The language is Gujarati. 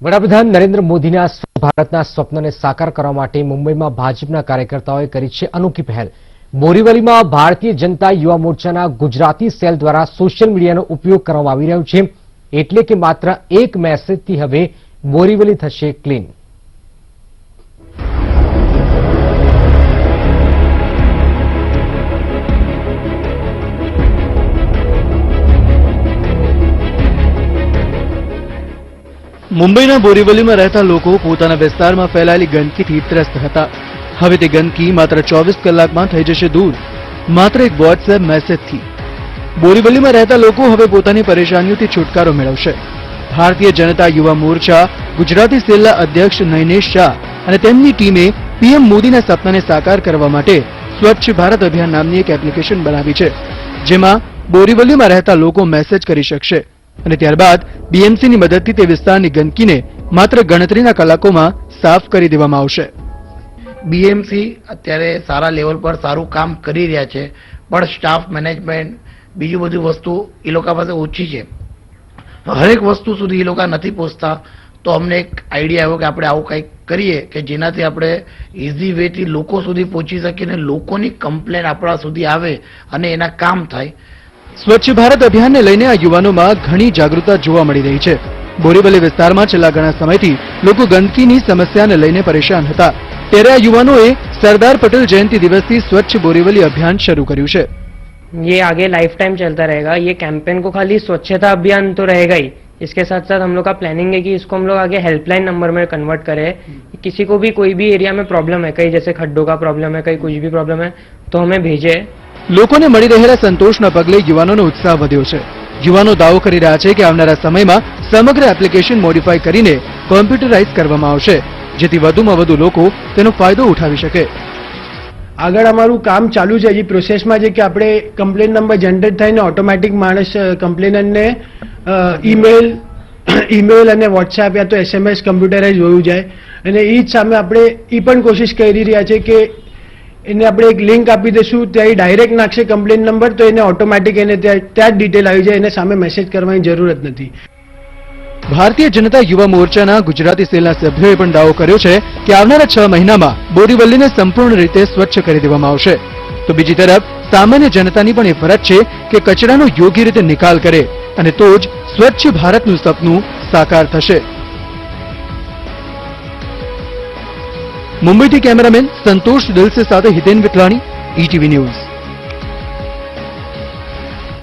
વડાપ્રધાન નરેન્દ્ર મોદીના ભારતના સ્વપ્નને સાકાર કરવા માટે મુંબઈમાં ભાજપના કાર્યકર્તાઓએ કરી છે અનોખી પહેલ। બોરીવલીમાં ભારતીય જનતા યુવા મોરચાના ગુજરાતી સેલ દ્વારા સોશિયલ મીડિયાનો ઉપયોગ કરવામાં આવી રહ્યો છે, એટલે કે માત્ર એક મેસેજથી હવે બોરીવલી થશે ક્લીન। મુંબઈના બોરીવલીમાં રહેતા લોકો પોતાના વિસ્તારમાં ફેલાયેલી ગંદકીથી ત્રસ્ત હતા। હવે તે ગંદકી માત્ર 24 કલાકમાં થઈ જશે દૂર, માત્ર એક વોટ્સએપ મેસેજથી। બોરીવલીમાં રહેતા લોકો હવે પોતાની પરેશાનીઓથી છુટકારો મેળવશે। ભારતીય જનતા યુવા મોરચા ગુજરાતી સેલના અધ્યક્ષ નૈનેશ શાહ અને તેમની ટીમે પીએમ મોદીના સપનાને સાકાર કરવા માટે સ્વચ્છ ભારત અભિયાન નામની એક એપ્લિકેશન બનાવી છે, જેમાં બોરીવલીમાં રહેતા લોકો મેસેજ કરી શકશે અને ત્યારબાદ બીએમસીની મદદથી તે વિસ્તારની ગંદકીને માત્ર ગણતરીના કલાકોમાં સાફ કરી દેવામાં આવશે। બીએમસી અત્યારે સારા લેવલ પર સારું કામ કરી રહ્યા છે, પણ સ્ટાફ મેનેજમેન્ટ બીજું બધું વસ્તુ એ લોકો પાસે ઓછી છે। હરેક વસ્તુ સુધી એ લોકો નથી પહોંચતા, તો અમને એક આઈડિયા આવ્યો કે આપણે આવું કંઈક કરીએ કે જેનાથી આપણે ઇઝી વેથી લોકો સુધી પહોંચી શકીએ અને લોકોની કમ્પ્લેન આપણા સુધી આવે અને એના કામ થાય। સ્વચ્છ ભારત અભિયાનને લઈને આ યુવાનોમાં ઘણી જાગૃતતા જોવા મળી રહી છે। બોરીવલી વિસ્તારમાં છેલ્લા ઘણા સમયથી લોકો ગંદકીની સમસ્યાને લઈને પરેશાન હતા, ત્યારે આ યુવાનોએ સરદાર પટેલ જયંતિ દિવસથી સ્વચ્છ बोरीवली अभियान शुरू કર્યું છે। ये आगे लाइफ टाइम चलता रहेगा। ये कैंपेन को खाली स्वच्छता अभियान तो रहेगा ही, इसके साथ साथ हम लोग का प्लानिंग है कि इसको हम लोग आगे हेल्पलाइन नंबर में कन्वर्ट करें। किसी को भी कोई भी एरिया में प्रॉब्लम है, कहीं जैसे खड्डों का प्रॉब्लम है, कहीं कुछ भी प्रॉब्लम है, तो हमें भेजे। લોકોને મળી રહેલા સંતોષના પગલે યુવાનોનો ઉત્સાહ વધ્યો છે। યુવાનો દાવો કરી રહ્યા છે કે આવનારા સમયમાં સમગ્ર એપ્લિકેશન મોડિફાઈ કરીને કોમ્પ્યુટરાઇઝ કરવામાં આવશે, જેથી વધુમાં વધુ લોકો તેનો ફાયદો ઉઠાવી શકે। આગળ અમારું કામ ચાલુ છે, હજી પ્રોસેસમાં છે કે આપણે કમ્પ્લેન નંબર જનરેટ થઈને ઓટોમેટિક માણસ કમ્પ્લેનરને ઈમેલ અને વોટ્સએપ યા તો SMS કમ્પ્યુટરાઇઝ હોવું જાય, અને એ જ સામે આપણે એ પણ કોશિશ કરી રહ્યા છે કે એને આપણે એક લિંક આપી દઈશું, ત્યાં ડાયરેક્ટ નાખશે કમ્પ્લેન નંબર, તો એને ઓટોમેટિક એને ત્યાં જ ડિટેલ આવી જાય, એને સામે મેસેજ કરવાની જરૂરત નથી। ભારતીય જનતા યુવા મોરચાના ગુજરાતી સેલના સભ્યોએ પણ દાવો કર્યો છે કે આવનારા 6 મહિનામાં બોરીવલીને સંપૂર્ણ રીતે સ્વચ્છ કરી દેવામાં આવશે। તો બીજી તરફ સામાન્ય જનતાની પણ એ ફરજ છે કે કચરાનો યોગ્ય રીતે નિકાલ કરે, અને તો જ સ્વચ્છ ભારતનું સપનું સાકાર થશે। मुंबई થી કેમેરામેન સંતોષ દિલસે સાથે હિતેન વિઠલાણી, ETV ન્યૂઝ।